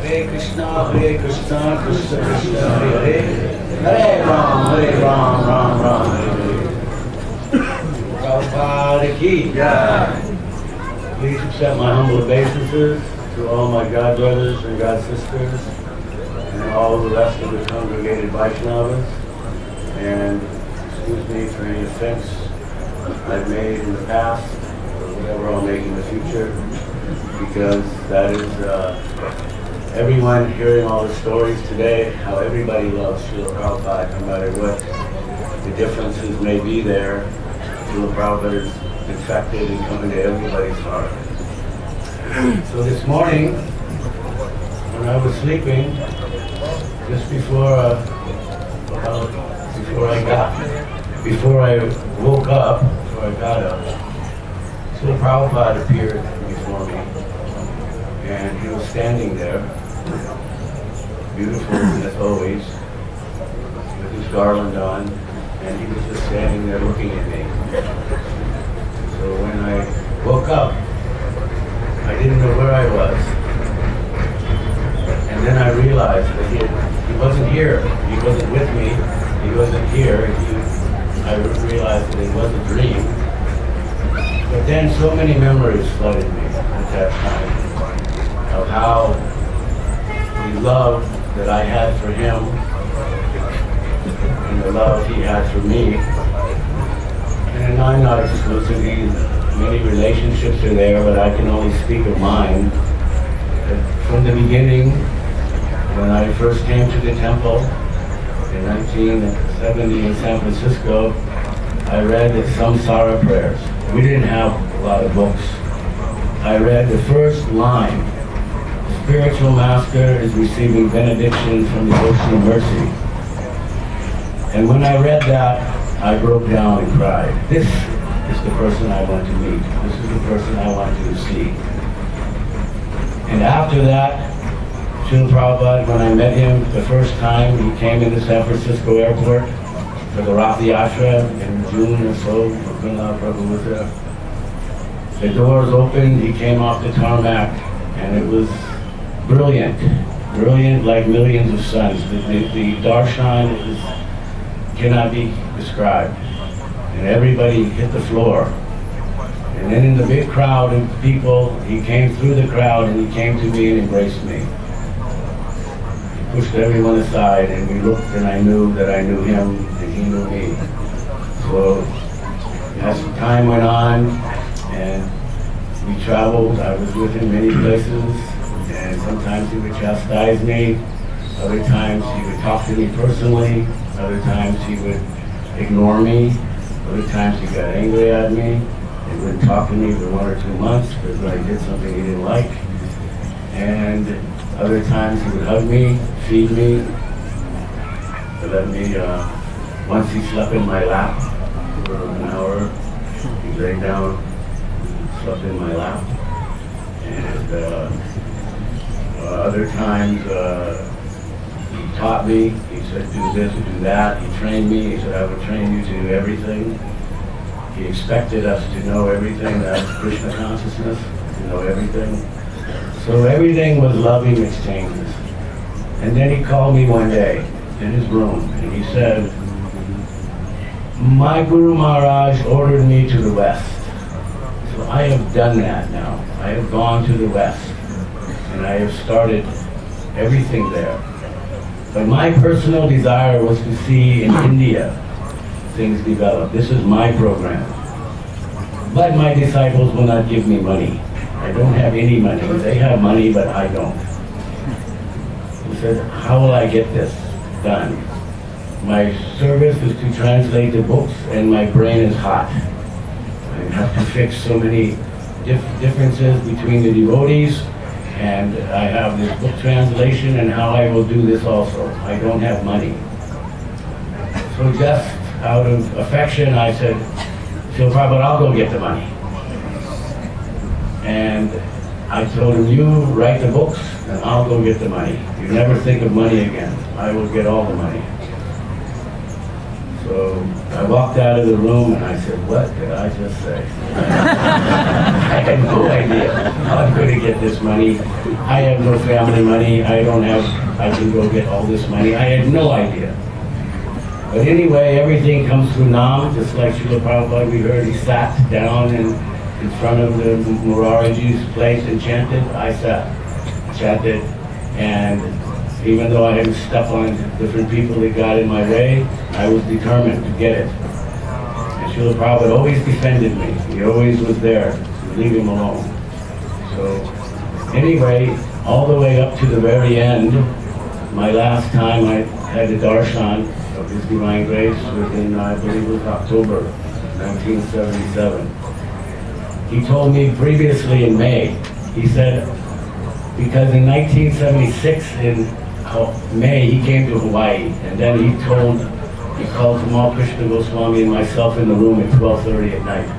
Hare Krishna, Krishna Krishna, Hare Hare, Hare Ram, Ram Hare Hare. Prabhupada ki jai. Please accept my humble obeisances to all my God brothers and God sisters and all the rest of the congregated Vaishnavas, and excuse me for any offense I've made in the past or whatever I'll make in the future, because that is everyone hearing all the stories today, how everybody loves Srila Prabhupada, no matter what the differences may be there. Srila Prabhupada is infected and coming to everybody's heart. So this morning, when I was sleeping, just before I woke up, before I got up, Srila Prabhupada appeared before me, and he was standing there, beautiful as always, with his garland on, and he was just standing there looking at me. So when I woke up, I didn't know where I was. And then I realized that he wasn't here. He wasn't with me. He wasn't here. I realized that it was a dream. But then so many memories flooded me at that time of how the love that I had for him and the love he had for me. And I'm not exclusive. Many relationships are there, but I can only speak of mine. From the beginning, when I first came to the temple in 1970 in San Francisco, I read the Samsara prayers. We didn't have a lot of books. I read the first line: the spiritual master is receiving benediction from the ocean of mercy. And when I read that, I broke down and cried. This is the person I want to meet. This is the person I want to see. And after that, Srila Prabhupada, when I met him the first time, he came into San Francisco airport for the Rath Yatra in June or so. Prabhu was there. The doors opened, he came off the tarmac, and it was brilliant. Brilliant like millions of suns. The darshan cannot be described. And everybody hit the floor. And then in the big crowd of people, he came through the crowd and he came to me and embraced me. He pushed everyone aside and we looked, and I knew that I knew him and he knew me. So as time went on and we traveled, I was with him many places, and sometimes he would chastise me, other times he would talk to me personally, other times he would ignore me, other times he got angry at me. He wouldn't talk to me for 1 or 2 months because I did something he didn't like. And other times he would hug me, feed me, let me, once he slept in my lap for an hour. He lay down, slept in my lap. And other times he taught me. He said, do this, do that. He trained me. He said, I would train you to do everything. He expected us to know everything. That's Krishna consciousness, to know everything. So everything was loving exchanges. And then he called me one day in his room, and he said, my Guru Maharaj ordered me to the West. So I have done that now. I have gone to the West, and I have started everything there. But my personal desire was to see in India things develop. This is my program. But my disciples will not give me money. I don't have any money. They have money, but I don't. He said, how will I get this done? My service is to translate the books, and my brain is hot. I have to fix so many differences between the devotees, and I have this book translation, and how I will do this also. I don't have money. So just out of affection, I said, Srila Prabhupada, I'll go get the money. And I told him, you write the books, and I'll go get the money. You never think of money again. I will get all the money. So I walked out of the room and I said, what did I just say? I had no idea how I'm going to get this money. I have no family money. I can go get all this money. I had no idea. But anyway, everything comes through Nam, just like Srila Prabhupada. We heard he sat down in front of the Murariji's place and chanted. I chanted, and even though I had to step on different people that got in my way, I was determined to get it. And Srila Prabhupada always defended me. He always was there to leave him alone. So anyway, all the way up to the very end, my last time I had the darshan of His Divine Grace was in, I believe it was October 1977. He told me previously in May, he said, because in 1976 in May he came to Hawaii, and then he called Tamal Krishna Goswami and myself in the room at 12:30 at night.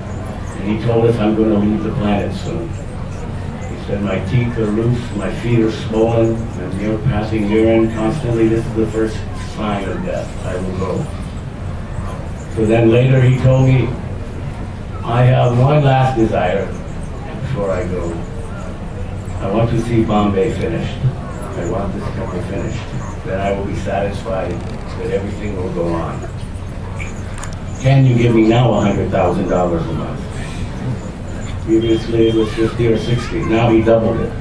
And he told us, I'm going to leave the planet soon. He said, my teeth are loose, my feet are swollen, I'm passing urine constantly. This is the first sign of death. I will go. So then later he told me, I have one last desire before I go. I want to see Bombay finished. I want this temple finished. Then I will be satisfied that everything will go on. Can you give me now $100,000 a month? Previously it was 50 or 60. Now he doubled it.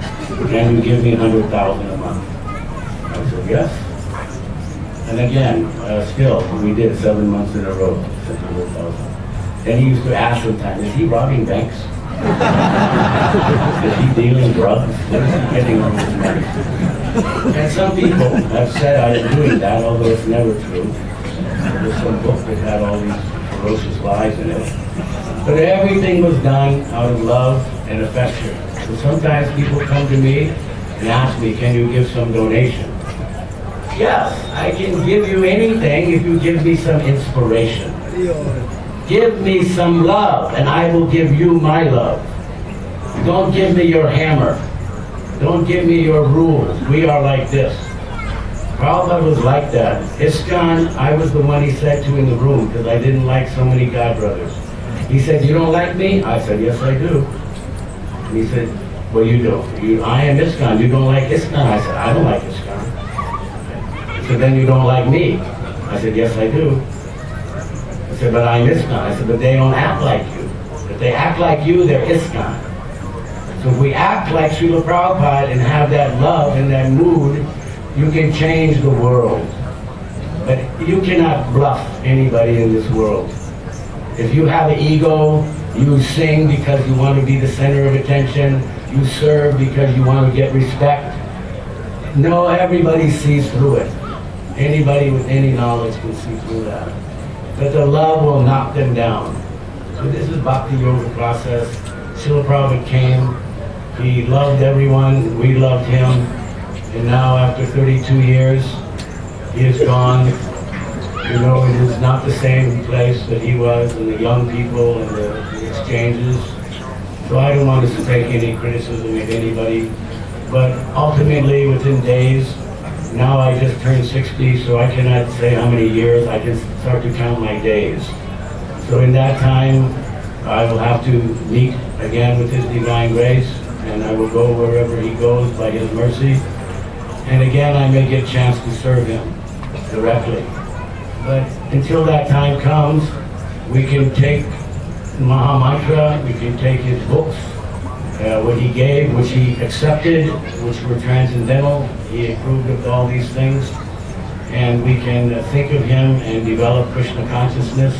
Can you give me $100,000 a month? I said, yes. And again, still, we did 7 months in a row, 100,000. Then he used to ask sometimes, is he robbing banks? Is he dealing drugs? Where is he getting all this money? And some people have said I am doing that, although it's never true. There was some book that had all these ferocious lies in it. But everything was done out of love and affection. So sometimes people come to me and ask me, can you give some donation? Yes, I can give you anything if you give me some inspiration. Give me some love, and I will give you my love. Don't give me your hammer. Don't give me your rules. We are like this. Prabhupada was like that. ISKCON, I was the one he said to in the room, because I didn't like so many God brothers. He said, you don't like me? I said, yes, I do. And he said, well, you don't. I am ISKCON. You don't like ISKCON? I said, I don't like ISKCON. He said, then you don't like me? I said, yes, I do. I said, but I'm ISKCON. I said, but they don't act like you. If they act like you, they're ISKCON. So if we act like Srila Prabhupada and have that love and that mood, you can change the world. But you cannot bluff anybody in this world. If you have an ego, you sing because you want to be the center of attention, you serve because you want to get respect. No, everybody sees through it. Anybody with any knowledge can see through that. But the love will knock them down. So this is Bhakti Yoga process. Srila Prabhupada came, he loved everyone, we loved him, and now after 32 years, he is gone. You know, it is not the same place that he was, and the young people and the exchanges. So I don't want to take any criticism of anybody, but ultimately within days, now I just turned 60, so I cannot say how many years, I can start to count my days. So in that time, I will have to meet again with His Divine Grace, and I will go wherever He goes by His mercy. And again, I may get a chance to serve Him directly. But until that time comes, we can take Maha Mantra, we can take His books, what He gave, which He accepted, which were transcendental. He approved of all these things. And we can think of Him and develop Krishna consciousness.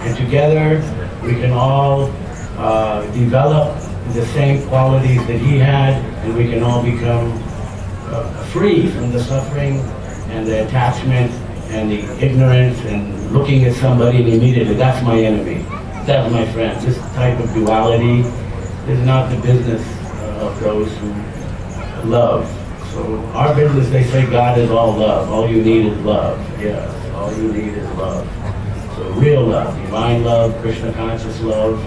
And together, we can all develop the same qualities that He had, and we can all become free from the suffering and the attachment and the ignorance and looking at somebody and immediately, that's my enemy, that's my friend. This type of duality is not the business of those who love. So our business, they say God is all love. All you need is love. Yes, all you need is love. So real love, divine love, Krishna conscious love,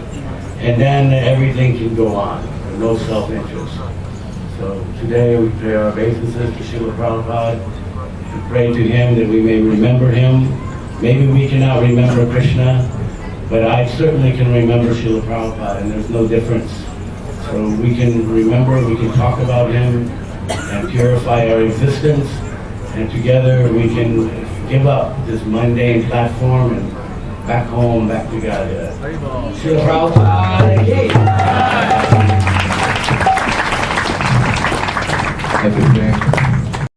and then everything can go on. No self-interest. So today we pay our obeisances to Srila Prabhupada. We pray to him that we may remember him Maybe we cannot remember Krishna, but I certainly can remember Srila Prabhupada, and there's no difference. So we can remember, we can talk about him, and purify our existence, and together we can give up this mundane platform and back home, back to God. Srila Prabhupada ki jai. Everything.